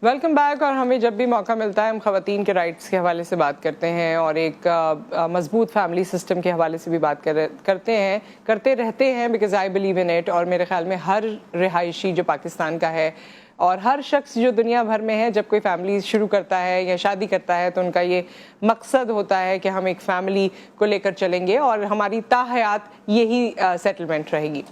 Welcome back. और हमें जब भी मौका मिलता है हम ख़वातीन के राइट्स के हवाले से बात करते हैं और एक मजबूत फैमिली सिस्टम के हवाले से भी बात करते रहते हैं, because I believe in it. और मेरे ख्याल में हर रिहायशी जो पाकिस्तान का है और हर शख्स जो दुनिया भर में है, जब कोई फैमिली शुरू करता है या शादी करता है तो उनका ये मकसद होता है कि हम एक फ़ैमिली को लेकर चलेंगे और हमारी ताहयात यही सेटलमेंट रहेगी।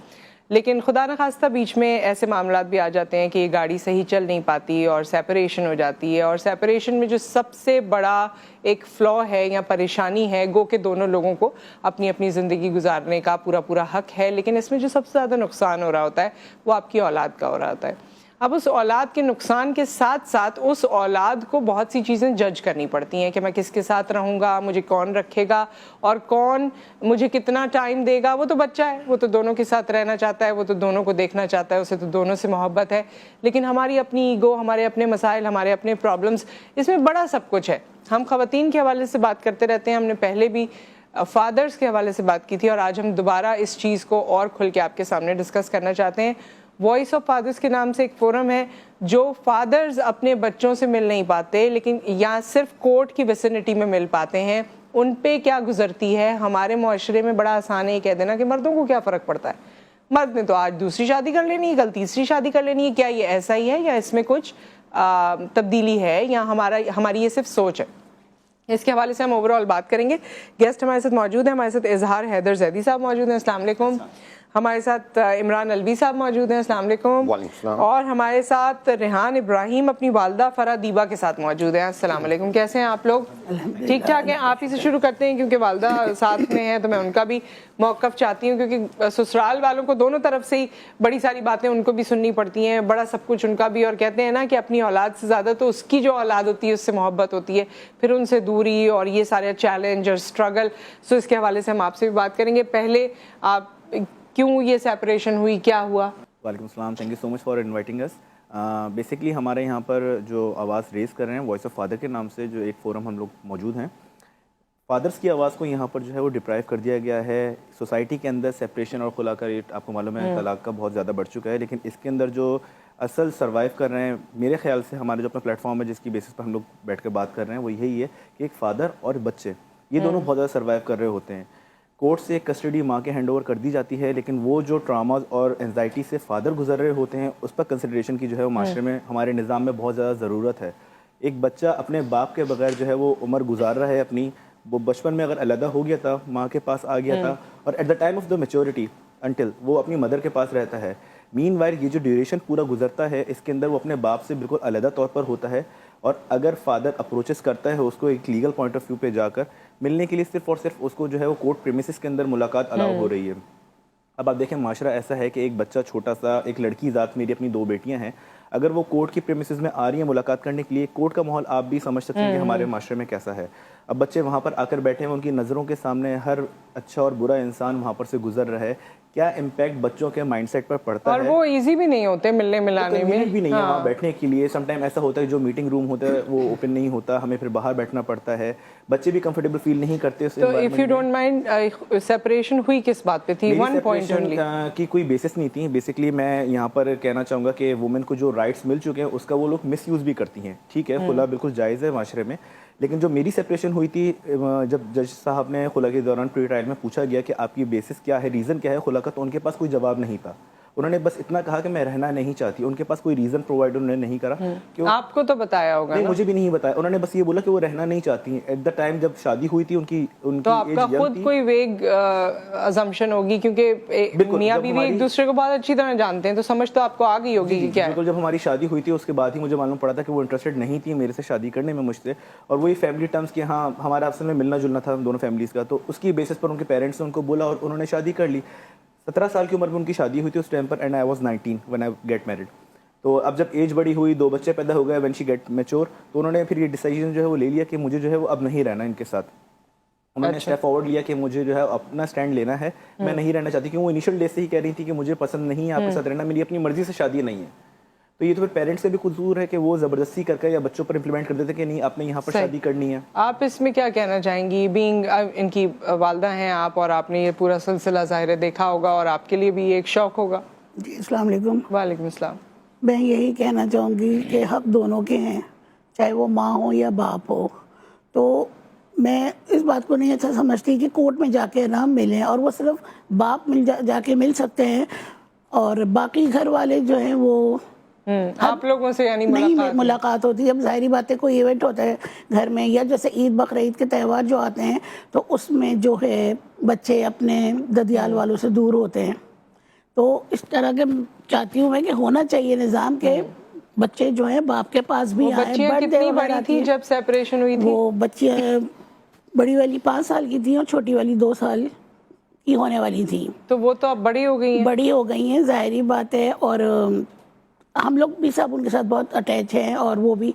लेकिन खुदा न खास्ता बीच में ऐसे मामलात भी आ जाते हैं कि ये गाड़ी सही चल नहीं पाती और सेपरेशन हो जाती है। और सेपरेशन में जो सबसे बड़ा एक फ्लॉ है या परेशानी है, गो के दोनों लोगों को अपनी अपनी ज़िंदगी गुजारने का पूरा पूरा हक है, लेकिन इसमें जो सबसे ज़्यादा नुकसान हो रहा होता है वो आपकी औलाद का हो रहा होता है। अब उस औलाद के नुकसान के साथ साथ उस औलाद को बहुत सी चीज़ें जज करनी पड़ती हैं कि मैं किसके साथ रहूँगा, मुझे कौन रखेगा और कौन मुझे कितना टाइम देगा। वो तो बच्चा है, वो तो दोनों के साथ रहना चाहता है, वो तो दोनों को देखना चाहता है, उसे तो दोनों से मोहब्बत है। लेकिन हमारी अपनी ईगो, हमारे अपने मसाइल, हमारे अपने प्रॉब्लम्स, इसमें बड़ा सब कुछ है। हम ख़वातीन के हवाले से बात करते रहते हैं, हमने पहले भी फादर्स के हवाले से बात की थी और आज हम दोबारा इस चीज़ को और खुल के आपके सामने डिस्कस करना चाहते हैं। वॉइस ऑफ फादर्स के नाम से एक फोरम है जो फादर्स अपने बच्चों से मिल नहीं पाते लेकिन या सिर्फ कोर्ट की विसिनिटी में मिल पाते हैं, उन पे क्या गुजरती है। हमारे मुआशरे में बड़ा आसान है ये कह देना कि मर्दों को क्या फ़र्क पड़ता है, मर्द ने तो आज दूसरी शादी कर लेनी है, कल तीसरी शादी कर लेनी है। क्या ये ऐसा ही है या इसमें कुछ तब्दीली है या हमारी ये सिर्फ सोच है? इसके हवाले से हम ओवरऑल बात करेंगे। गेस्ट हमारे साथ मौजूद है, हमारे साथ इजहार हैदर जैदी साहब मौजूद हैं, अस्सलाम वालेकुम। हमारे साथ इमरान अलवी साहब मौजूद हैं, अस्सलाम वालेकुम। और हमारे साथ रेहान इब्राहिम अपनी वालदा फरा दीबा के साथ मौजूद हैं, अस्सलाम वालेकुम। कैसे हैं आप लोग? ठीक ठाक हैं? आप ही से शुरू करते हैं क्योंकि वालदा साथ में है तो मैं उनका भी मौक़िफ़ चाहती हूँ, क्योंकि ससुराल वालों को दोनों तरफ से ही बड़ी सारी बातें उनको भी सुननी पड़ती हैं, बड़ा सब कुछ उनका भी। और कहते हैं ना कि अपनी औलाद से ज़्यादा तो उसकी जो औलाद होती है उससे मोहब्बत होती है, फिर उनसे दूरी और ये सारे चैलेंज और स्ट्रगल। सो इसके हवाले से हम आपसे भी बात करेंगे। पहले आप क्यों ये सेपरेशन हुई, क्या हुआ? वालेकुम सलाम, thank you so much for inviting us. Basically हमारे यहाँ पर जो आवाज़ रेज़ कर रहे हैं वॉइस ऑफ फादर के नाम से जो एक फ़ोरम हम लोग मौजूद हैं, फादर्स की आवाज़ को यहाँ पर जो है वो डिप्राइव कर दिया गया है। सोसाइटी के अंदर सेपरेशन और खुला का रेट आपको मालूम है तलाक का बहुत ज़्यादा बढ़ चुका है, लेकिन इसके अंदर जो असल सर्वाइव कर रहे हैं, मेरे ख्याल से हमारे जो अपना प्लेटफॉर्म है जिसकी बेसिस पर हम लोग बैठ कर बात कर रहे हैं वो यही है कि एक फ़ादर और बच्चे ये दोनों बहुत ज़्यादा सर्वाइव कर रहे होते हैं। कोर्ट से कस्टडी माँ के हैंड ओवर कर दी जाती है, लेकिन वो जो ट्रामाज और एंजाइटी से फादर गुजर रहे होते हैं उस पर कंसिडरेशन की जो है वो माशरे में हमारे निज़ाम में बहुत ज़्यादा ज़रूरत है। एक बच्चा अपने बाप के बगैर जो है वो उम्र गुजार रहा है अपनी, वो बचपन में अगर अलहदा हो गया था, माँ के पास आ गया था और at the time of the maturity until वो अपनी मदर के पास रहता है। मीनवाइल ये जो ड्यूरेशन पूरा गुजरता है इसके अंदर वो अपने बाप से बिल्कुल अलहदा तौर पर होता है। और अगर फादर अप्रोचेस करता है उसको एक लीगल पॉइंट ऑफ व्यू पे जाकर मिलने के लिए, सिर्फ और सिर्फ उसको जो है वो कोर्ट प्रीमिसेस के अंदर मुलाकात अलाउ हो रही है। अब आप देखें माशरा ऐसा है कि एक बच्चा छोटा सा, एक लड़की ज़ात, मेरी अपनी 2 बेटियां हैं, अगर वो कोर्ट की प्रीमिसेस में आ रही है मुलाकात करने के लिए, कोर्ट का माहौल आप भी समझ सकते हैं कि हमारे माशरे में कैसा है। अब बच्चे वहाँ पर आकर बैठे हैं, उनकी नज़रों के सामने हर अच्छा और बुरा इंसान वहाँ पर से गुजर रहा है, क्या इम्पैक्ट बच्चों के माइंडसेट पर पड़ता है। और वो इजी भी नहीं होते मिलने मिलाने में भी नहीं है वहाँ बैठने के लिए। समटाइम ऐसा होता है जो मीटिंग रूम होता है वो ओपन नहीं होता, हमें फिर बाहर बैठना पड़ता है, बच्चे भी कंफर्टेबल फील नहीं करते। तो if you don't mind, separation हुई किस बात पे थी? वन पॉइंट ओनली की कोई बेसिस नहीं थी। बेसिकली मैं यहाँ पर कहना चाहूँगा कि वुमेन को जो राइट्स मिल चुके हैं उसका वो लोग मिसयूज़ भी करती हैं। ठीक है, खुला बिल्कुल जायज़ है माशरे में, लेकिन जो मेरी सेपरेशन हुई थी, जब जज साहब ने खुला के दौरान प्री ट्रायल में पूछा गया कि आपकी बेसिस क्या है, रीज़न क्या है खुला का, तो उनके पास कोई जवाब नहीं था। उन्होंने बस इतना कहा कि मैं रहना नहीं चाहती। उनके पास कोई रीज़न प्रोवाइड उन्होंने नहीं करा। कि आपको तो बताया होगा नहीं, मुझे भी नहीं बताया। उन्होंने बस ये बोला कि वो रहना नहीं चाहती हैं। एट द टाइम जब शादी हुई थी उनकी तो आपका खुद कोई वेग अजम्पशन होगी, क्योंकि मियां बीवी एक दूसरे को बहुत अच्छी तरह जानते हैं, तो समझ तो आपको आ गई होगी कि क्या है। बिल्कुल, जब हमारी शादी हुई थी उसके बाद ही मुझे मालूम पड़ा था कि वो इंटरेस्टेड नहीं थी मेरे से शादी करने में मुझसे, और वही फैमिली टर्म्स कि हाँ हमारा आपस में मिलना जुलना था दोनों फैमिलीज़ का, तो उसकी बेसिस पर उनके पेरेंट्स ने उनको बोला और उन्होंने शादी कर ली। 17 साल की उम्र में उनकी शादी हुई थी उस टाइम पर, and I was 19 when I get married. तो अब जब एज बड़ी हुई, 2 बच्चे पैदा हो गए, व्हेन शी गेट मैच्योर, तो उन्होंने फिर ये डिसीजन जो है वो ले लिया कि मुझे जो है वो अब नहीं रहना इनके साथ। उन्होंने स्टेप फॉरवर्ड लिया कि मुझे जो है अपना स्टैंड लेना है, मैं नहीं रहना चाहती, क्योंकि वो इनिशियल डे से ही कह रही थी कि मुझे पसंद नहीं है आपके साथ रहना, मेरी अपनी मर्जी से शादी नहीं है। तो ये तो फिर पेरेंट्स से भी कसूर है कि वो ज़बरदस्ती करके या बच्चों पर इम्प्लीमेंट कर देते कि नहीं आपने यहाँ पर शादी करनी है। आप इसमें क्या कहना चाहेंगी? बीइंग इनकी वालदा हैं आप, और आपने ये पूरा सिलसिला ज़ाहिर देखा होगा और आपके लिए भी एक शौक होगा। जी, अस्सलाम वालेकुम। वालेकुम अस्सलाम। मैं यही कहना चाहूँगी कि हक दोनों के हैं, चाहे वो माँ हो या बाप हो। तो मैं इस बात को नहीं अच्छा समझती कि कोर्ट में जाके ना मिलें, और वो सिर्फ बाप जाके मिल सकते हैं और बाकी घर वाले जो हैं वो आप लोगों से यानी नहीं मुलाकात होती है। अब जाहिर बात है कोई इवेंट होता है घर में, या जैसे ईद बकरीद के त्यौहार जो आते हैं तो उसमें जो है बच्चे अपने ददियाल वालों से दूर होते हैं। तो इस तरह के चाहती हूँ मैं कि होना चाहिए निज़ाम के बच्चे जो हैं बाप के पास भी आए। बच्चियां कितनी बड़ी थी जब सेपरेशन हुई थी? वो बच्चियां बड़ी वाली 5 साल की थी और छोटी वाली 2 साल की होने वाली थी। तो वो तो अब बड़ी हो गई हैं। बड़ी हो गई हैं, जाहिर बात है। और हम लोग भी सब उनके साथ बहुत अटैच हैं, और वो भी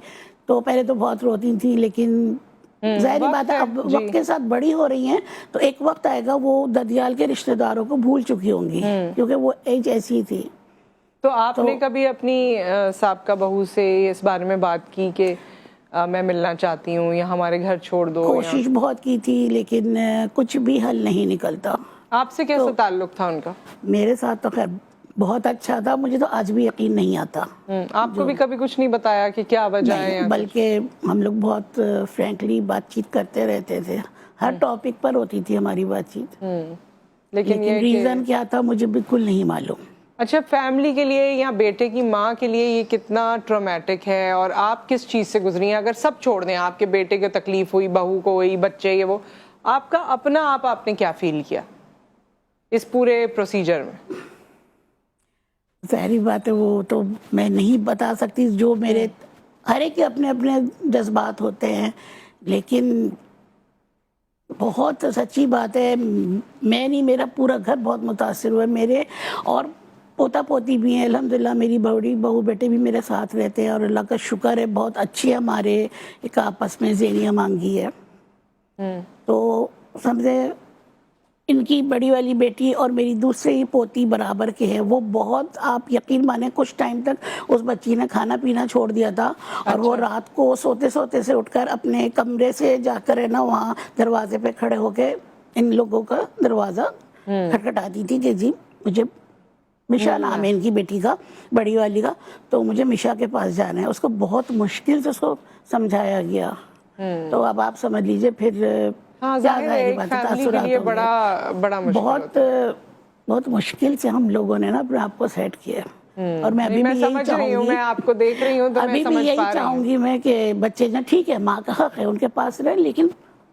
तो पहले तो बहुत रोती थी, लेकिन जाहिर बात है अब वक्त के साथ बड़ी हो रही हैं तो एक वक्त आएगा वो ददियाल के रिश्तेदारों को भूल चुकी होंगी, क्योंकि वो एज ऐसी थी। तो आपने कभी अपनी साबका बहू से इस बारे में बात की कि मैं मिलना चाहती हूँ या हमारे घर छोड़ दो? कोशिश बहुत की थी, लेकिन कुछ भी हल नहीं निकलता। आपसे कैसा ताल्लुक था उनका? मेरे साथ तो खैर बहुत अच्छा था, मुझे तो आज भी यकीन नहीं आता। आपको भी कभी कुछ नहीं बताया कि क्या वजह है? बल्कि हम लोग बहुत फ्रैंकली बातचीत करते रहते थे, हर टॉपिक पर होती थी हमारी बातचीत। लेकिन रीजन क्या था मुझे बिल्कुल नहीं मालूम। अच्छा, फैमिली के लिए या बेटे की माँ के लिए ये कितना ट्रॉमेटिक है, और आप किस चीज़ से गुजरी हैं? अगर सब छोड़ दें, आपके बेटे को तकलीफ हुई, बहू को हुई, बच्चे ये वो, आपका अपना आपने क्या फील किया इस पूरे प्रोसीजर में? सारी बातें वो तो मैं नहीं बता सकती, जो मेरे हर एक के अपने अपने जज्बात होते हैं, लेकिन बहुत सच्ची बात है, मैं नहीं मेरा पूरा घर बहुत मुतासिर हुआ। मेरे और पोता पोती भी हैं अल्हम्दुलिल्लाह, मेरी बड़ी बहू बेटे भी मेरे साथ रहते हैं और अल्लाह का शुक्र है बहुत अच्छी हमारे एक आपस में ज़ेनिया मांगी है। तो समझे इनकी बड़ी वाली बेटी और मेरी दूसरी पोती बराबर के है। वो बहुत, आप यकीन माने, कुछ टाइम तक उस बच्ची ने खाना पीना छोड़ दिया था। और वो रात को सोते सोते से उठकर अपने कमरे से जाकर है ना वहाँ दरवाजे पे खड़े होके इन लोगों का दरवाज़ा खटखटाती थी कि जी मुझे, मिशा नाम है इनकी बेटी का, बड़ी वाली का, तो मुझे मिशा के पास जाना है। उसको बहुत मुश्किल से उसको समझाया गया। तो अब आप समझ लीजिए फिर हाँ, जाहिर है एक फैमिली के लिए बड़ा मुश्किल बहुत मुश्किल से हम लोगों ने ना अपने आप को सेट किया। और मैं अभी भी यही चाहूंगी, मैं आपको देख रही हूँ तो अभी भी यही चाहूंगी मैं कि बच्चे ना, ठीक है माँ का हक है उनके पास रहे, लेकिन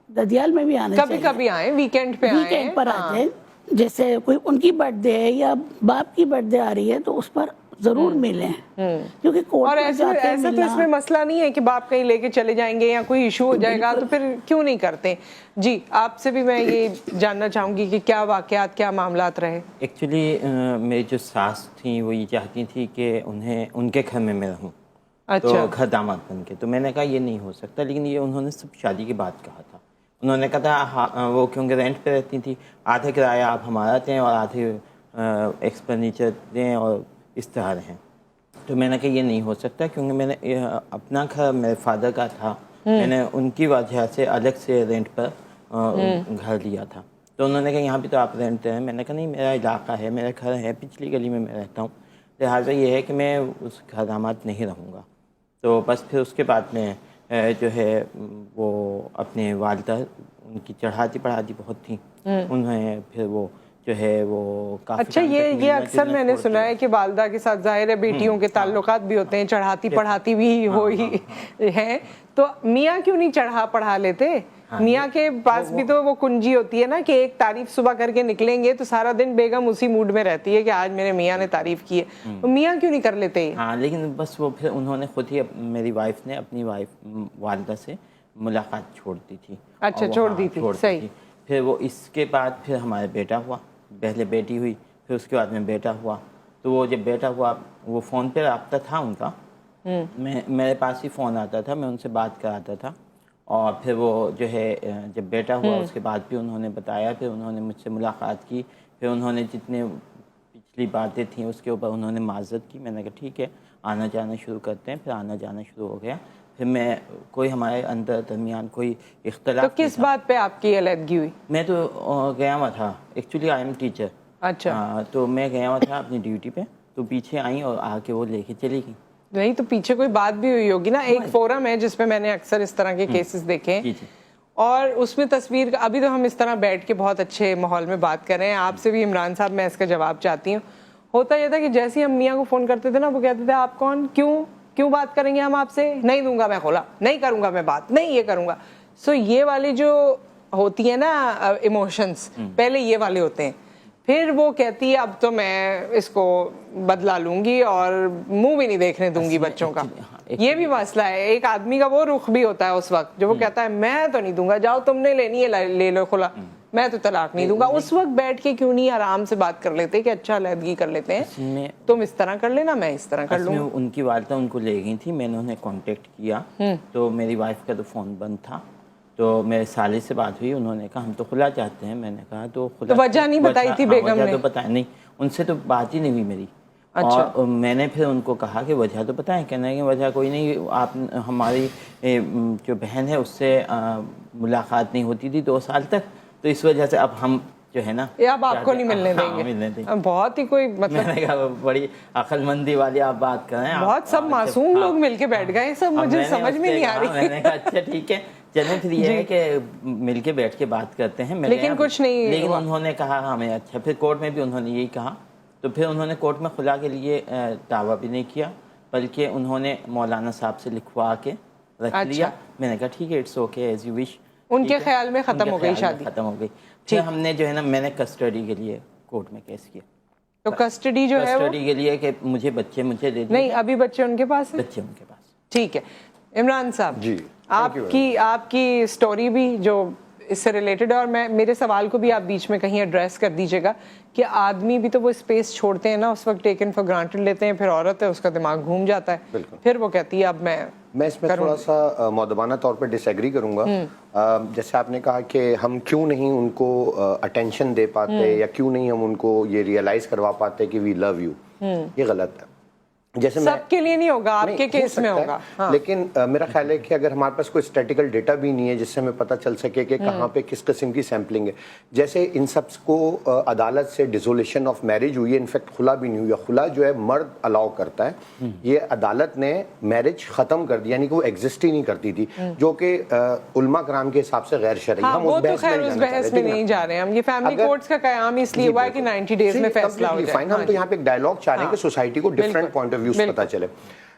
ददियाल में भी आना चाहिए। कभी आए, वीकेंड पे आए, वीकेंड पर आ जाए। जैसे कोई उनकी बर्थडे है या बाप की बर्थडे आ रही है तो उस पर जरूर मिलें, क्योंकि कोर्ट और ऐसा तो इसमें मसला नहीं है कि बाप कहीं लेके चले जाएंगे या कोई इशू हो जाएगा तो फिर क्यों नहीं करते? जी, आपसे भी मैं ये जानना चाहूंगी कि क्या वाकयात, क्या मामलात रहे? एक्चुअली मेरी जो सास थी वो ये चाहती थी कि उन्हें उनके घर में मैं रहूँ। अच्छा। तो घर दामाद बन के, तो मैंने कहा ये नहीं हो सकता, लेकिन ये उन्होंने सब शादी के बाद कहा था। उन्होंने कहा था वो क्योंकि रेंट पे रहती थी, आधे किराया आप हमारा दें और आधे एक्सपेंडिचर दें और इस तरह रहें। तो मैंने कहा ये नहीं हो सकता, क्योंकि मैंने अपना घर मेरे फादर का था, मैंने उनकी वजह से अलग से रेंट पर घर लिया था। तो उन्होंने कहा यहाँ भी तो आप रेंट हैं। मैंने कहा नहीं, मेरा इलाका है, मेरा घर है, पिछली गली में मैं रहता हूँ, लिहाजा ये है कि मैं उस घर दामाद नहीं रहूँगा। तो बस फिर उसके बाद में जो है वो अपने वालिदा, उनकी चढ़ाती पढ़ाती बहुत थी, उन्हें फिर वो जो है वो काफी। अच्छा, ये अक्सर मैंने सुना है कि वालिदा के साथ जाहिर है बेटियों के ताल्लुकात भी होते हैं, चढ़ाती पढ़ाती भी हो ही है, तो मियाँ क्यों नहीं चढ़ा पढ़ा लेते? मियाँ के पास भी तो वो कुंजी होती है ना कि एक तारीफ सुबह करके निकलेंगे तो सारा दिन बेगम उसी मूड में रहती है कि आज मेरे मियाँ ने तारीफ की है, तो मियाँ क्यों नहीं कर लेते? हाँ, लेकिन बस वो फिर उन्होंने खुद ही, मेरी वाइफ ने अपनी वालिदा से मुलाकात छोड़ दी थी। अच्छा, छोड़ दी थी, सही। फिर वो इसके बाद फिर हमारे बेटा हुआ, पहले बेटी हुई, फिर उसके बाद में बेटा हुआ। तो वो जब बेटा हुआ, वो फ़ोन पे रब्ता था उनका, मेरे पास ही फ़ोन आता था, मैं उनसे बात कराता था। और फिर वो जो है जब बेटा हुआ उसके बाद भी उन्होंने बताया, फिर उन्होंने मुझसे मुलाकात की, फिर उन्होंने जितने पिछली बातें थी उसके ऊपर उन्होंने माज़रत की। मैंने कहा ठीक है, आना जाना शुरू करते हैं। फिर आना जाना शुरू हो गया। फिर मैं कोई हमारे अंदर दरमियान कोई इख्तलाफ। तो किस बात पे आपकी अलहदगी हुई? मैं तो गया हुआ था, एक्चुअली आई एम टीचर। अच्छा। तो मैं गया हुआ था अपनी ड्यूटी पे, तो तो पीछे आई और आके वो लेके चली गई। नहीं तो पीछे कोई बात भी हुई होगी ना। एक फोरम है जिसमें मैंने अक्सर इस तरह के केसेस देखे हैं, और उसमें तस्वीर, अभी तो हम इस तरह बैठ के बहुत अच्छे माहौल में बात कर रहे हैं, आपसे भी इमरान साहब मैं इसका जवाब चाहती हूँ। होता यह था कि जैसे ही हम मियाँ को फ़ोन करते थे ना, वो कहते थे आप कौन, क्यों बात करेंगे हम आपसे, नहीं दूंगा मैं खुला, नहीं करूँगा मैं बात, नहीं ये करूँगा। सो ये वाली जो होती है ना इमोशंस, पहले ये वाले होते हैं, फिर वो कहती है अब तो मैं इसको बदला लूंगी और मुंह भी नहीं देखने दूंगी बच्चों का। ये भी मसला है, एक आदमी का वो रुख भी होता है उस वक्त जो वो कहता है मैं तो नहीं दूंगा, जाओ तुमने लेनी है ले लो खुला, मैं तो तलाक नहीं दूंगा। उस वक्त बैठ के क्यों नहीं आराम से बात कर लेते कि अच्छा अलहदगी कर लेते हैं, तुम इस तरह कर लेना, मैं इस तरह कर लूंगा। उनकी वालिदा उनको ले गई थी, मैंने उन्हें कांटेक्ट किया तो मेरी वाइफ का तो फ़ोन बंद था, तो मेरे साले से बात हुई, उन्होंने कहा हम तो खुला चाहते हैं। मैंने कहा तो खुला, तो वजह नहीं बताई थी बेगम ने? तो बताया नहीं, उनसे तो बात ही नहीं हुई मेरी। अच्छा। और मैंने फिर उनको कहा कि वजह तो बताएं, कहना है कि वजह कोई नहीं, आप हमारी जो बहन है उससे मुलाकात नहीं होती थी 2 साल तक, तो इस वजह से अब हम जो है ना अब आपको नहीं मिलने देंगे। बहुत ही कोई मतलब, मैंने कहा बड़ी अक्लमंदी वाली आप बात कर रहे हैं, बहुत सब मासूम लोग मिलके बैठ गए, सब मुझे समझ में नहीं आ रही। मैंने कहा अच्छा ठीक है, चलें फिर ये है कि मिलके बैठ के बात करते हैं। लेकिन कुछ नहीं, लेकिन उन्होंने कहा हमें अच्छा, फिर कोर्ट में भी उन्होंने यही कहा, तो फिर उन्होंने कोर्ट में खुला के लिए दावा भी नहीं किया, बल्कि उन्होंने मौलाना साहब से लिखवा के रख लिया। मैंने कहा ठीक है, it's okay as you wish. उनके ख्याल में खत्म हो गई शादी, खत्म हो गई। फिर हमने जो है ना, मैंने कस्टडी के लिए कोर्ट में केस किया। तो कस्टडी जो है, कस्टडी के लिए कि मुझे बच्चे दे दिए। नहीं, अभी बच्चे उनके पास है, बच्चे उनके पास। ठीक है। इमरान साहब जी, आपकी स्टोरी भी जो इससे रिलेटेड है, और मेरे सवाल को भी आप बीच में कहीं एड्रेस कर दीजिएगा कि आदमी भी तो वो स्पेस छोड़ते हैं ना, उस वक्त टेकन फॉर ग्रांटेड लेते हैं, फिर औरत है उसका दिमाग घूम जाता है, फिर वो कहती है अब मैं इसमें थोड़ा सा मौदबाना तौर पर डिसएग्री करूंगा। जैसे आपने कहा कि हम क्यों नहीं उनको अटेंशन दे पाते या क्यों नहीं हम उनको ये रियलाइज करवा पाते कि वी लव यू, ये गलत है। जैसे सबके लिए नहीं होगा, आपके केस में होगा। हाँ। लेकिन मेरा ख्याल है कि अगर हमारे पास कोई स्टैटिकल डेटा भी नहीं है जिससे हमें पता चल सके कि कहाँ पे किस किस्म की सैम्पलिंग है, जैसे इन सब को अदालत से डिसोल्यूशन ऑफ मैरिज हुई है, इनफैक्ट खुला भी नहीं हुआ, खुला जो है मर्द अलाउ करता है, ये अदालत ने मैरिज खत्म कर दी, यानी कि वो एग्जिस्ट ही नहीं करती थी, जो कि उलमा कराम के हिसाब से गैर शरई। हम उस बहस में नहीं जा रहे हैं, हम ये फैमिली कोर्ट्स का कयाम इसलिए हुआ है कि 90 डेज में फैसला हो जाए। हम तो यहाँ पे एक डायलॉग चाह रहे हैं कि सोसाइटी को डिफरेंट पॉइंट व्यूज पता चले।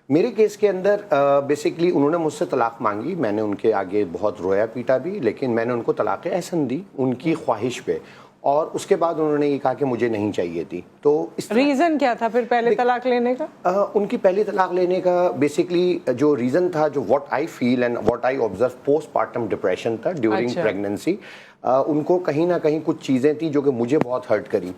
मेरे केस के अंदर बेसिकली उन्होंने मुझसे तलाक मांगी, मैंने उनके आगे बहुत रोया पीटा भी, लेकिन मैंने उनको तलाक एहसन दी उनकी ख्वाहिश पे, और उसके बाद उन्होंने ये कहा कि मुझे नहीं चाहिए थी। तो इस रीजन क्या था फिर पहले तलाक लेने का? उनकी पहले तलाक लेने का बेसिकली जो रीजन था, जो what I feel and what I observe, postpartum depression था ड्यूरिंग प्रेगनेंसी। उनको कहीं ना कहीं कुछ चीज़ें थी जो कि मुझे बहुत हर्ट करी।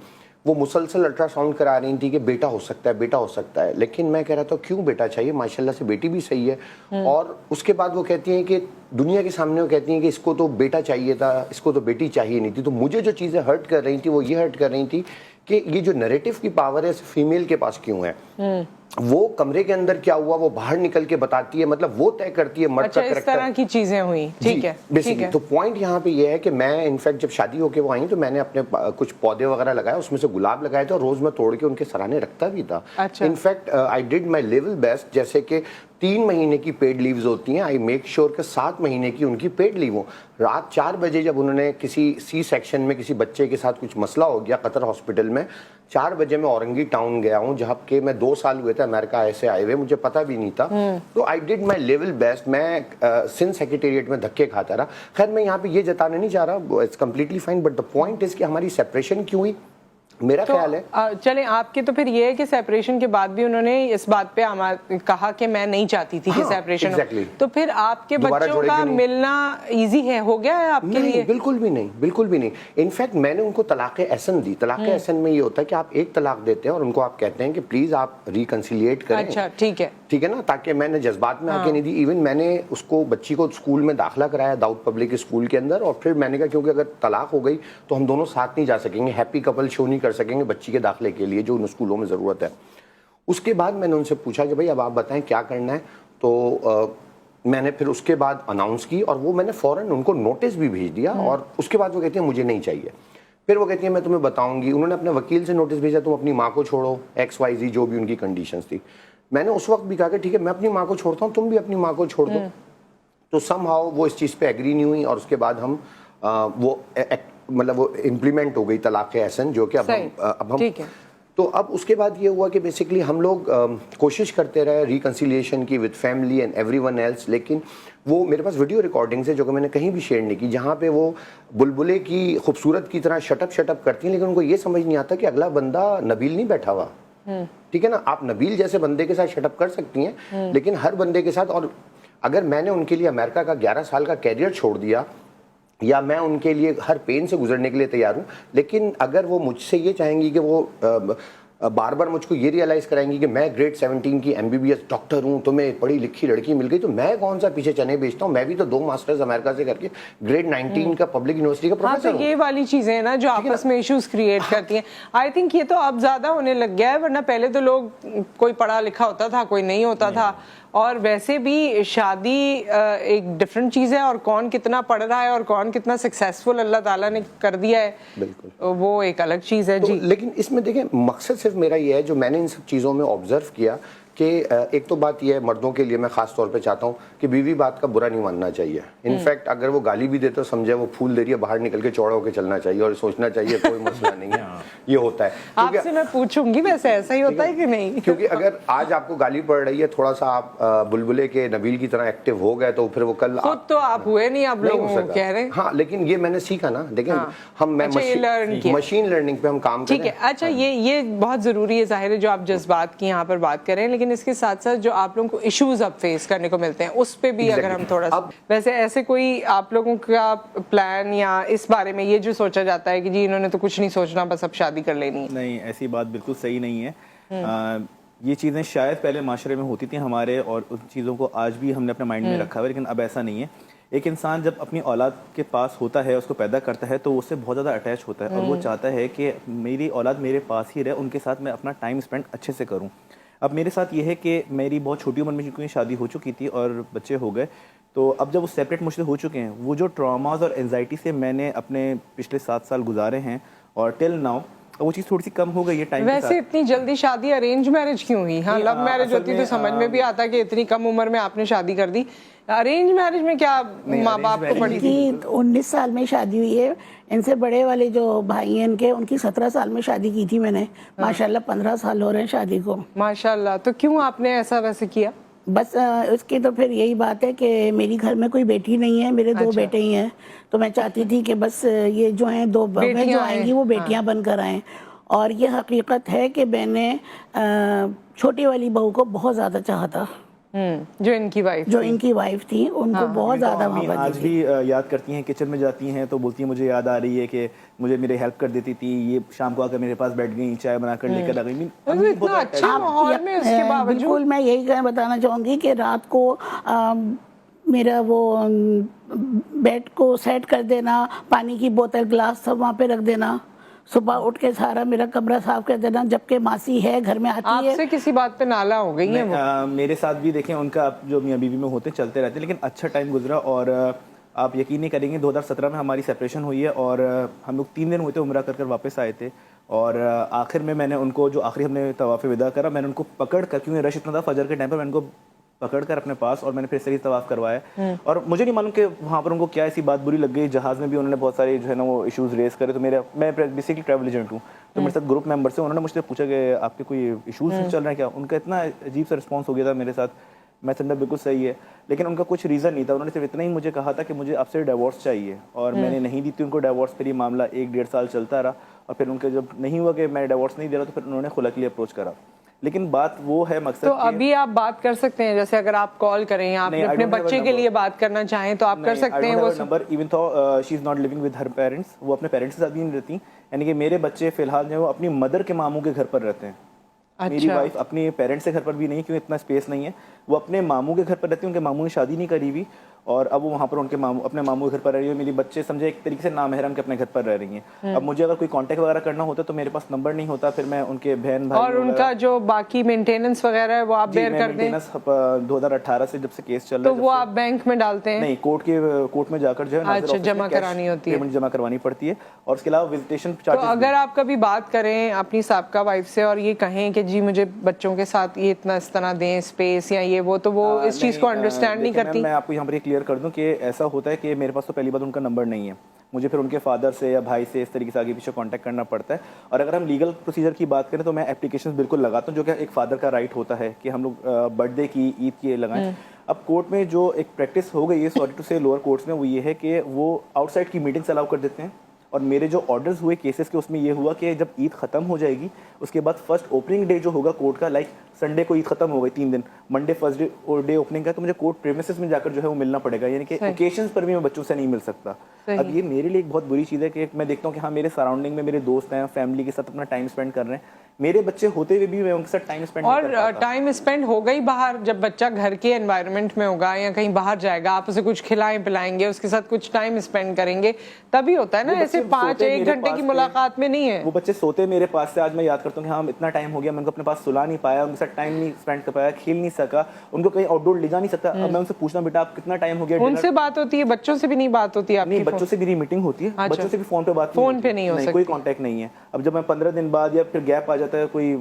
वो मुसलसल अल्ट्रासाउंड करा रही थी कि बेटा हो सकता है, बेटा हो सकता है, लेकिन मैं कह रहा था क्यों बेटा चाहिए, माशाल्लाह से बेटी भी सही है। और उसके बाद वो कहती हैं कि दुनिया के सामने वो कहती हैं कि इसको तो बेटा चाहिए था, इसको तो बेटी चाहिए नहीं थी। तो मुझे जो चीज़ें हर्ट कर रही थी वो ये हर्ट कर रही थी कि ये जो नैरेटिव की पावर है फीमेल के पास क्यों है, वो कमरे के अंदर क्या हुआ वो बाहर निकल के बताती है, मतलब वो तय करती है मर्द का कैरेक्टर। इस तरह की चीजें हुई, ठीक है, बेसिकली। तो पॉइंट यहाँ पे ये है कि मैं इनफैक्ट जब शादी होके वो आई तो मैंने अपने कुछ पौधे वगैरह लगाए, उसमें से गुलाब लगाए थे और रोज मैं तोड़ के उनके सराहने रखता भी था। In fact I did my level best, जैसे कि 3 महीने की पेड लीव्स होती हैं, आई मेक श्योर कि 7 महीने की उनकी पेड लीव हो। रात 4 बजे जब उन्होंने किसी सी सेक्शन में किसी बच्चे के साथ कुछ मसला हो गया कतर हॉस्पिटल में, 4 बजे मैं औरंगी टाउन गया हूँ जहाँ के मैं 2 साल हुए थे अमेरिका ऐसे आए हुए, मुझे पता भी नहीं था। तो I did my level best. मैं सिंध सेक्रेटेरिएट में धक्के खाता रहा। खैर मैं यहाँ पे ये जताने नहीं चाह रहा, it's completely fine, but the point is कि हमारी सेपरेशन क्यों हुई, मेरा ख्याल है। चले आपके तो फिर ये है कि सेपरेशन के बाद भी उन्होंने इस बात पे कहा कि मैं नहीं चाहती थी कि सेपरेशन हो। तो फिर आपके बच्चों का मिलना इजी है, हो गया है आपके लिए? बिल्कुल भी नहीं, बिल्कुल भी नहीं। इनफैक्ट मैंने उनको तलाक एहसन दी। तलाक एहसन में ये होता है कि आप एक तलाक देते हैं और उनको आप कहते हैं कि प्लीज आप रिकंसिलिएट करें। अच्छा, ठीक है, ठीक है ना, ताकि मैंने जज्बात में आके नहीं दी। इवन मैंने उसको बच्ची को स्कूल में दाखिला कराया दाऊद पब्लिक स्कूल के अंदर, और फिर मैंने कहा क्योंकि अगर तलाक हो गई तो हम दोनों साथ नहीं जा सकेंगे, हैप्पी कपल शो नहीं कर सकेंगे बच्ची के दाखिले के लिए जो उन स्कूलों में ज़रूरत है। उसके बाद मैंने उनसे पूछा कि भाई अब आप बताएं क्या करना है। तो मैंने फिर उसके बाद अनाउंस की और वो मैंने फ़ौरन उनको नोटिस भी भेज दिया, और उसके बाद वो कहते हैं मुझे नहीं चाहिए। फिर वो कहती है मैं तुम्हें बताऊंगी। उन्होंने अपने वकील से नोटिस भेजा तुम अपनी माँ को छोड़ो, XYZ जो भी उनकी कंडीशंस थी। मैंने उस वक्त भी कहा कि ठीक है मैं अपनी माँ को छोड़ता हूँ, तुम भी अपनी माँ को छोड़ दो। तो समहाउ वो इस चीज़ पे एग्री नहीं हुई और उसके बाद हम मतलब वो इम्प्लीमेंट हो गई तलाक़ एहसन, जो कि अब हम ठीक है। तो अब उसके बाद ये हुआ कि बेसिकली हम लोग कोशिश करते रहे रिकन्सिलिएशन की with family and everyone else, लेकिन वो मेरे पास वीडियो रिकॉर्डिंग्स है जो कि मैंने कहीं भी शेयर नहीं की, जहाँ पे वो बुलबुले की खूबसूरत की तरह शटअप करती हैं, लेकिन उनको ये समझ नहीं आता कि अगला बंदा नबील नहीं बैठा हुआ। ठीक है ना, आप नबील जैसे बंदे के साथ शटअप कर सकती हैं, लेकिन हर बंदे के साथ, और अगर मैंने उनके लिए अमेरिका का 11 साल का कैरियर छोड़ दिया या मैं उनके लिए हर पेन से गुजरने के लिए तैयार हूँ, लेकिन अगर वो मुझसे ये चाहेंगी कि वो बार बार मुझको ये रियलाइज़ कराएंगी कि मैं ग्रेड 17 की MBBS डॉक्टर हूँ, तुम्हें पढ़ी लिखी लड़की मिल गई, तो मैं कौन सा पीछे चने बेचता हूँ। मैं भी तो 2 मास्टर्स अमेरिका से करके ग्रेड 19 का पब्लिक यूनिवर्सिटी का प्रोफेसर हूँ। ये वाली चीजें हैं ना जो आपस में इश्यूज क्रिएट करती हैं। आई थिंक ये तो अब ज्यादा होने लग गया है, वरना पहले तो लोग कोई पढ़ा लिखा होता था, कोई नहीं होता था। और वैसे भी शादी एक डिफरेंट चीज़ है, और कौन कितना पढ़ रहा है और कौन कितना सक्सेसफुल अल्लाह ताला ने कर दिया है, बिल्कुल वो एक अलग चीज़ है। तो, जी, लेकिन इसमें देखें मकसद सिर्फ मेरा ये है, जो मैंने इन सब चीज़ों में ऑब्जर्व किया कि एक तो बात यह है, मर्दों के लिए मैं खास तौर पे चाहता हूँ कि बीवी बात का बुरा नहीं मानना चाहिए। इनफैक्ट अगर वो गाली भी दे तो समझे वो फूल दे रही है, बाहर निकल के चौड़ा होकर चलना चाहिए और सोचना चाहिए कोई मसला नहीं है। ये होता है। आपसे मैं पूछूंगी वैसे ऐसा ही होता है कि नहीं? क्योंकि अगर आज आपको गाली पड़ रही है, थोड़ा सा आप बुलबुले के नबील की तरह एक्टिव हो गए, तो फिर वो कल खुद तो आप हुए नहीं, आप लोगों को कह रहे हैं। हाँ, लेकिन ये मैंने सीखा ना, देखिए हम मशीन लर्निंग पे हम काम कर रहे हैं। ठीक है, अच्छा ये बहुत जरूरी है, जाहिर है जो आप जज्बात की यहाँ पर बात करें, लेकिन इसके साथ साथ जो आप लोगों को इश्यूज अब फेस करने को मिलते हैं उस पे भी अगर हम थोड़ा सा, वैसे ऐसे कोई आप लोगों का प्लान या इस बारे में ये जो सोचा जाता है कि जी इन्होंने तो कुछ नहीं सोचना, बस अब शादी कर लेनी है? नहीं, ऐसी बात बिल्कुल सही नहीं है। ये चीज़ें शायद पहले माशरे में होती थी हमारे, और उन चीज़ों को आज भी हमने अपने माइंड में रखा है, लेकिन अब ऐसा नहीं है। एक इंसान जब अपनी औलाद के पास होता है, उसको पैदा करता है, तो उससे बहुत ज़्यादा अटैच होता है और वो चाहता है कि मेरी औलाद मेरे पास ही रहे, उनके साथ मैं अपना टाइम स्पेंड अच्छे से करूँ। अब मेरे साथ ये है कि मेरी बहुत छोटी उम्र में क्योंकि शादी हो चुकी थी और बच्चे हो गए, तो अब जब वो सेपरेट मुझसे हो चुके हैं, वो जो ट्रॉमास और एंजाइटी से मैंने अपने पिछले 7 साल गुजारे हैं और टिल नाउ वो चीज़ थोड़ी सी कम हो गई है टाइम के साथ। वैसे इतनी जल्दी शादी अरेंज मैरिज क्यों हुई? हाँ, लव मैरिज होती तो समझ में भी आता कि इतनी कम उम्र में आपने शादी कर दी। अरेंज मैरिज में क्या माँ बाप को पड़ी थी? 19 साल में शादी हुई है। इनसे बड़े वाले जो भाई हैं इनके, उनकी 17 साल में शादी की थी मैंने। माशाल्लाह 15 साल हो रहे हैं शादी को। माशाल्लाह। तो क्यों आपने ऐसा वैसे किया? बस उसकी तो फिर यही बात है कि मेरी घर में कोई बेटी नहीं है, मेरे 2 बेटे ही हैं, तो मैं चाहती थी कि बस ये जो हैं 2 बहनें जो आएंगी वो बेटियां बनकर आएँ। और ये हकीकत है कि मैंने छोटी वाली बहू को बहुत ज़्यादा चाहा था, जो इनकी वाइफ थी उनको बहुत ज़्यादा मोहब्बत आज भी याद करती हैं, किचन में जाती हैं तो बोलती हैं मुझे याद आ रही है कि मुझे मेरे हेल्प कर देती थी, ये शाम को आकर मेरे पास बैठ गई, चाय बनाकर लेकर आ गई। इतना अच्छा माहौल में उसके बावजूद। बिल्कुल, मैं यही बताना चाहूँगी कि रात को मेरा वो बेड को सेट कर देना, पानी की बोतल ग्लास सब वहाँ पे रख देना, सुबह उठ के सारा मेरा कमरा साफ कर देना, जबकि मासी है घर में आती है। आपसे किसी बात पे नाला हो गई है वो? मेरे साथ भी देखें, उनका जो मियाँ बीवी में होते चलते रहते, लेकिन अच्छा टाइम गुजरा। और आप यकीन नहीं करेंगे 2017 में हमारी सेपरेशन हुई है और हम लोग 3 दिन हुए थे उम्रा कर वापस आए थे। और आखिर में मैंने उनको, जो आखिरी हमने तवाफ़ विदा करा, मैंने उनको पकड़ कर, क्योंकि रश इतना था फजर के टाइम पर, मैंने उनको पकड़ कर अपने पास और मैंने फिर सही तवाफ़ करवाया। और मुझे नहीं मालूम कि वहाँ पर उनको क्या ऐसी बात बुरी लग गई। जहाज़ में भी उन्होंने बहुत सारे जो है ना वो इश्यूज़ रेस करे। तो मैं बेसिकली ट्रैवल एजेंट हूँ, तो मेरे साथ ग्रुप मेंबर से उन्होंने मुझसे पूछा कि आपके कोई इश्यूज़ चल रहे हैं क्या। उनका इतना अजीब सा रिस्पॉन्स हो गया था मेरे साथ। मैं समझा बिल्कुल सही है, लेकिन उनका कुछ रीज़न नहीं था। उन्होंने सिर्फ इतना ही मुझे कहा था कि मुझे आपसे डिवोर्स चाहिए, और मैंने नहीं दी थी उनको डिवोर्स। फिर ये मामला 1-1.5 साल चलता रहा, और फिर उनके जब नहीं हुआ कि मैं डिवोर्स नहीं दे रहा, तो फिर उन्होंने खुला के लिए अप्रोच करा। लेकिन बात वो है, मकसद तो अभी आप बात कर सकते हैं, जैसे अगर आप कॉल करें या आप अपने बच्चे के लिए बात करना चाहें तो आप कर सकते हैं। वो नंबर इवन तो she is not living with her parents, वो अपने पेरेंट्स के साथ भी नहीं रहती। यानी कि मेरे बच्चे फिलहाल जो वो अपनी मदर के मामू के घर पर रहते हैं। मेरी वाइफ अपने पेरेंट्स के घर पर भी नहीं, क्योंकि इतना स्पेस नहीं है। वो अपने मामू के घर पर रहती है, उनके मामू ने शादी नहीं करी हुई, और अब वो वहाँ पर उनके अपने मामू के घर पर रह रही है। मेरी बच्चे समझे एक तरीके से नामहरम के अपने घर पर रह रही हैं। अब मुझे अगर कोई कांटेक्ट वगैरह करना होता तो मेरे पास नंबर नहीं होता, फिर मैं उनके बहन भाई और उनका जो बाकी मेंटेनेंस वगैरह है वो आप बेयर कर दें? 2018 से जब से केस चल रहा है तो वो आप बैंक में डालते हैं? नहीं, कोर्ट में जाकर जो है अच्छा, जमा करानी होती है, पेमेंट जमा करवानी पड़ती है। और उसके अलावा विजिटेशन तो चार्जेस। अगर आप कभी बात करें अपनी साबका वाइफ से और ये कहें कि जी मुझे बच्चों के साथ ये इतना इस तरह दें स्पेस या ये वो, तो वो इस चीज को अंडरस्टैंड नहीं करती? मैं आपको यहाँ पर क्लियर कर दूं कि ऐसा होता है कि मेरे पास तो पहली बात उनका नंबर नहीं है, मुझे फिर उनके फादर से या भाई से इस तरीके से आगे पीछे कांटेक्ट करना पड़ता है। और अगर हम लीगल प्रोसीजर की बात करें तो मैं एप्लीकेशन बिल्कुल लगाता हूँ, जो कि एक फादर का राइट होता है कि हम लोग बर्थडे की, ईद की लगाएं। अब कोर्ट में जो एक प्रैक्टिस हो गई है, सॉरी टू से लोअर कोर्ट्स में, वो ये है कि वो आउटसाइड की मीटिंग्स अलाउ कर देते हैं। और मेरे जो ऑर्डर्स हुए केसेस के, उसमें ये हुआ कि जब ईद खत्म हो जाएगी उसके बाद फर्स्ट ओपनिंग डे जो होगा कोर्ट का, लाइक संडे को ईद खत्म हो गई 3 दिन, मंडे फर्स्ट डे ओपनिंग का, तो मुझे कोर्ट प्रेमिसेस में जाकर जो है वो मिलना पड़ेगा, यानी कि ओकेशंस पर भी मैं बच्चों से नहीं मिल सकता। अब ये मेरे लिए एक बहुत बुरी चीज़ है कि मैं देखता हूँ कि हाँ मेरे सराउंडिंग में मेरे दोस्त हैं, फैमिली के साथ अपना टाइम स्पेंड कर रहे हैं, मेरे बच्चे होते हुए भी मैं उनके साथ टाइम स्पेंड और टाइम स्पेंड होगा ही बाहर। जब बच्चा घर के एनवायरनमेंट में होगा या कहीं बाहर जाएगा, आप उसे कुछ खिलाएं पिलाएंगे, उसके साथ कुछ टाइम स्पेंड करेंगे, तभी होता है ना। ऐसे 5-1 घंटे की मुलाकात में नहीं है। वो बच्चे सोते मेरे पास से, आज मैं याद करता हूँ कि हाँ इतना टाइम हो गया, मैं उनको अपने पास सुला नहीं पाया, उनके साथ टाइम नहीं स्पेंड कर पाया, खेल नहीं सका, उनको कहीं आउटडोर ले जा नहीं सकता। अब मैं उनसे पूछना, बेटा आप कितना टाइम हो गया? उनसे बात होती है, बच्चों से भी नहीं बात होती आपकी? नहीं, बच्चों से भी मीटिंग होती है। अच्छा। बच्चों से भी फोन पे बात फोन पे नहीं हो सकती, कोई कांटेक्ट नहीं है। अब जब मैं 15 दिन बाद या फिर गैप आ जाता है, कोई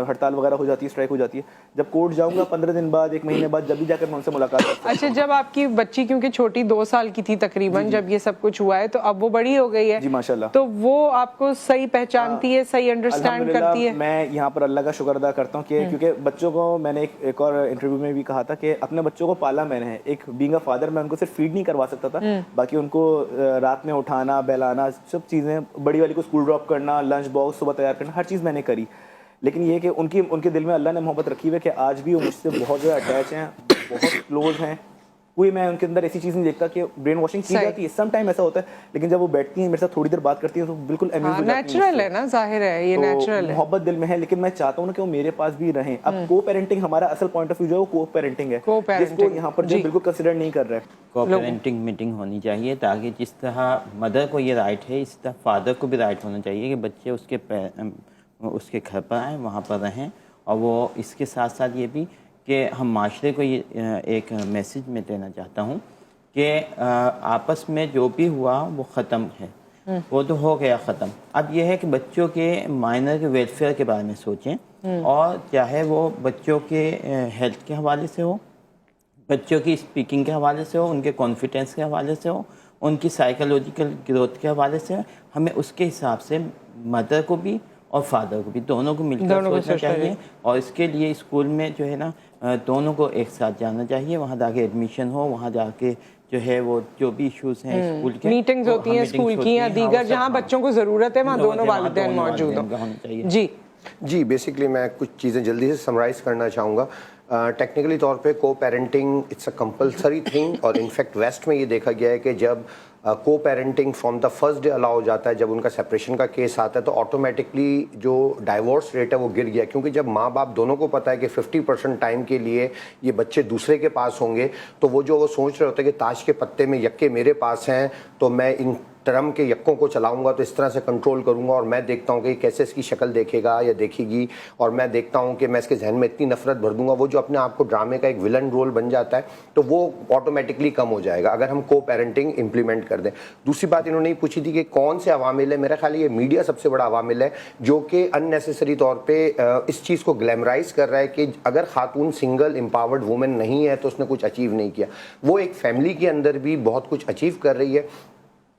हड़ताल वगैरह हो जाती है, स्ट्राइक हो जाती है, जब कोर्ट जाऊंगा 15 दिन बाद, 1 महीने बाद, जब भी जाकर मैं उनसे मुलाकात करता हूं। अच्छा, जब आपकी बच्ची क्योंकि छोटी 2 साल की थी तकरीबन जब ये सब कुछ हुआ है, तो अब वो बड़ी हो गई है जी माशाल्लाह, तो वो आपको सही पहचानती है, सही अंडरस्टैंड करती है? मैं यहाँ पर अल्लाह का शुक्र अदा करता हूँ कि क्योंकि बच्चों को मैंने एक और इंटरव्यू में भी कहा था कि अपने बच्चों को पाला मैंने है। एक बीइंग अ फादर मैं उनको सिर्फ फीड नहीं करवा सकता था, बाकी उनको रात में उठाना, बहलाना, सब चीज़ें, बड़ी वाली को स्कूल ड्रॉप करना, लंच बॉक्स सुबह तैयार करना, हर चीज़ मैंने करी। लेकिन ये कि उनके दिल में अल्लाह ने मोहब्बत रखी हुई है कि आज भी वो मुझसे बहुत ज़्यादा अटैच हैं, बहुत क्लोज हैं। कोई मैं उनके अंदर ऐसी चीज़ नहीं देखता कि ब्रेन वॉशिंग की जाती है, सम टाइम ऐसा होता है, लेकिन जब वो बैठती हैं मेरे साथ थोड़ी देर बात करती हैं तो बिल्कुल अम्यूज हो जाती हैं। नेचुरल है ना, जाहिर है ये नेचुरल है, मोहब्बत दिल में है। लेकिन मैं चाहता हूँ ना कि वो मेरे पास भी रहें। अब को पेरेंटिंग, हमारा असल पॉइंट ऑफ व्यू जो है वो को पेरेंटिंग है, जिसको यहाँ पर जो बिल्कुल कंसिडर नहीं कर रहा है। को पेरेंटिंग मीटिंग होनी चाहिए ताकि जिस तरह मदर को ये राइट है, इस तरह फादर को भी राइट होना चाहिए कि बच्चे उसके घर पर आएँ, वहाँ पर रहें। और वो इसके साथ साथ ये भी कि हम माशरे को ये एक मैसेज में देना चाहता हूँ कि आपस में जो भी हुआ वो ख़त्म है, वो तो हो गया ख़त्म। अब ये है कि बच्चों के माइनर के वेलफेयर के बारे में सोचें, और चाहे वो बच्चों के हेल्थ के हवाले से हो, बच्चों की स्पीकिंग के हवाले से हो, उनके कॉन्फिडेंस के हवाले से हो, उनकी साइकोलॉजिकल ग्रोथ के हवाले से, हमें उसके हिसाब से मदर को भी और फादर को भी, दोनों को मिलकर सोचना चाहिए। और इसके लिए स्कूल में जो है ना दोनों को एक साथ जाना चाहिए, वहाँ जाके एडमिशन हो, वहाँ जाके जो है वो जो भी इश्यूज हैं स्कूल के, मीटिंग्स होती हैं स्कूल की या दीगर जहाँ बच्चों को ज़रूरत है, वहाँ दोनों वालिदैन मौजूद हों। जी बेसिकली मैं कुछ चीज़ें जल्दी से समराइज़ करना चाहूँगा। टेक्निकली तौर पे को parenting it's a compulsory thing, और इनफैक्ट वेस्ट में ये देखा गया है कि जब को parenting from the first day allow हो जाता है, जब उनका सेपरेशन का केस आता है तो ऑटोमेटिकली जो डाइवोर्स रेट है वो गिर गया, क्योंकि जब माँ बाप दोनों को पता है कि 50% टाइम के लिए ये बच्चे दूसरे के पास होंगे, तो वो सोच रहे होते हैं कि ताश के पत्ते में यक्के मेरे पास हैं, तो मैं इन टर्म के यक्कों को चलाऊंगा, तो इस तरह से कंट्रोल करूंगा, और मैं देखता हूं कि कैसे इसकी शक्ल देखेगा या देखेगी, और मैं देखता हूं कि मैं इसके जहन में इतनी नफरत भर दूंगा। वो जो अपने आप को ड्रामे का एक विलन रोल बन जाता है, तो वो ऑटोमेटिकली कम हो जाएगा अगर हम को पेरेंटिंग इंप्लीमेंट कर दें। दूसरी बात इन्होंने पूछी थी कि कौन से अवामिल है, मेरा ख्याल ये मीडिया सबसे बड़ा अवामिल है जो कि अननेसेसरी तौर पर इस चीज़ को ग्लैमराइज कर रहा है कि अगर खातून सिंगल एम्पावर्ड वुमेन नहीं है तो उसने कुछ अचीव नहीं किया। वो एक फैमिली के अंदर भी बहुत कुछ अचीव कर रही है।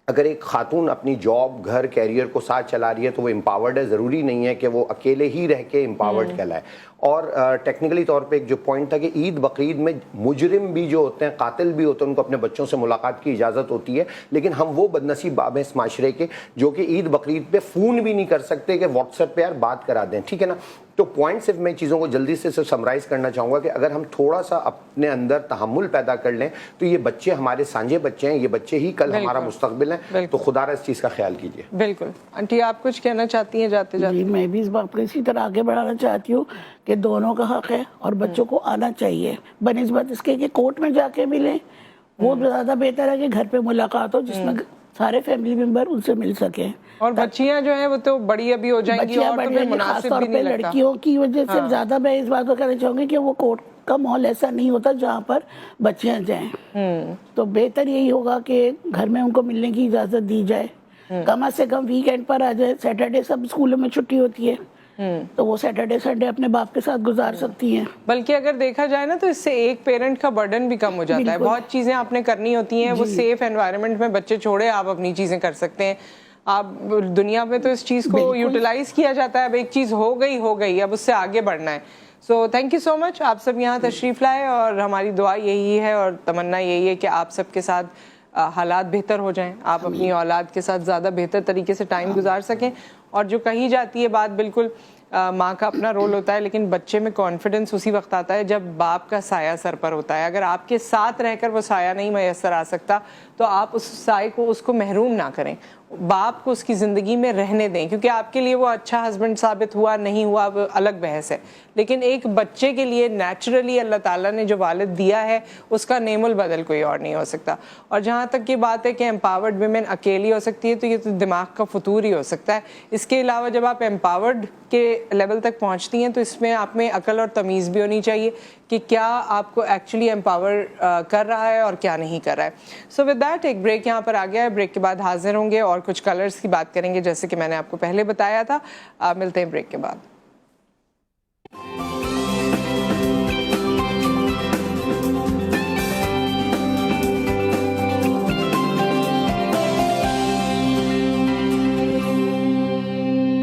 अगर एक खातून अपनी जॉब, घर, कैरियर को साथ चला रही है तो वो एम्पावर्ड है, ज़रूरी नहीं है कि वो अकेले ही रह के एम्पावर्ड कहलाए। और टेक्निकली तौर पे एक जो पॉइंट था कि ईद बकरीद में मुजरिम भी जो होते हैं, कातिल भी होते हैं, उनको अपने बच्चों से मुलाकात की इजाज़त होती है, लेकिन हम वो बदनसीब बाब हैं इस माशरे के जो कि ईद बकरीद पे फ़ोन भी नहीं कर सकते कि व्हाट्सएप पे यार बात करा दें, ठीक है ना। तो पॉइंट सिर्फ मैं चीज़ों को जल्दी से सिर्फ समराइज़ करना चाहूँगा कि अगर हम थोड़ा सा अपने अंदर तहम्मुल पैदा कर लें तो ये बच्चे हमारे सांझे बच्चे हैं, ये बच्चे ही कल हमारा मुस्तकबिल हैं, तो खुदा इस चीज़ का ख्याल कीजिए। बिल्कुल। आंटी आप कुछ कहना चाहती हैं जाते जाते? मैं भी इस बात को इसी तरह आगे बढ़ाना चाहती हूँ कि दोनों का हक है और बच्चों को आना चाहिए, बनिस्बत इसके कि कोर्ट में जाके मिलें वो ज़्यादा बेहतर है कि घर पे मुलाकात हो जिसमें सारे फैमिली मेंबर उनसे मिल सके। और बच्चियां जो हैं वो तो बड़ी अभी हो जाएंगी और तो फिर मुनासिब भी नहीं लगता। लड़कियों की वजह से ज़्यादा मैं इस बात को कहना चाहूँगी कि वो कोर्ट का माहौल ऐसा नहीं होता जहाँ पर बच्चियां जाएं। तो बेहतर यही होगा कि घर में उनको मिलने की इजाज़त दी जाए, कम से कम वीकेंड पर आ जाए। सैटरडे सब स्कूलों में छुट्टी होती है तो वो सैटरडे संडे अपने बाप के साथ गुजार सकती हैं। बल्कि अगर देखा जाए ना तो इससे एक पेरेंट का बर्डन भी कम हो जाता है। बहुत चीज़ें आपने करनी होती हैं, वो सेफ एनवायरनमेंट में बच्चे छोड़े, आप अपनी चीज़ें कर सकते हैं। आप दुनिया में तो इस चीज़ को यूटिलाइज किया जाता है, अब एक चीज़ हो गई, अब उससे आगे बढ़ना है। So thank you so much, आप सब यहाँ तशरीफ़ लाए और हमारी दुआ यही है और तमन्ना यही है कि आप सबके साथ हालात बेहतर हो जाएं, आप अपनी औलाद के साथ ज़्यादा बेहतर तरीके से टाइम गुजार सकें। और जो कही जाती है बात, बिल्कुल माँ का अपना रोल होता है, लेकिन बच्चे में कॉन्फिडेंस उसी वक्त आता है जब बाप का साया सर पर होता है। अगर आपके साथ रहकर वो साया नहीं मैसर आ सकता तो आप उस साए को उसको महरूम ना करें, बाप को उसकी ज़िंदगी में रहने दें, क्योंकि आपके लिए वो अच्छा हस्बैंड साबित हुआ नहीं हुआ वो अलग बहस है, लेकिन एक बच्चे के लिए नेचुरली अल्लाह ताला ने जो वालिद दिया है उसका नेमुल बदल कोई और नहीं हो सकता। और जहाँ तक ये बात है कि एम्पावर्ड वुमेन अकेली हो सकती है, तो ये तो दिमाग का फतूर ही हो सकता है। इसके अलावा जब आप एम्पावर्ड के लेवल तक पहुँचती हैं तो इसमें आप में अकल और तमीज़ भी होनी चाहिए कि क्या आपको एक्चुअली एम्पावर कर रहा है और क्या नहीं कर रहा है। सो विद दैट एक ब्रेक यहाँ पर आ गया है, ब्रेक के बाद हाजिर होंगे और कुछ कलर्स की बात करेंगे जैसे कि मैंने आपको पहले बताया था। मिलते हैं ब्रेक के बाद।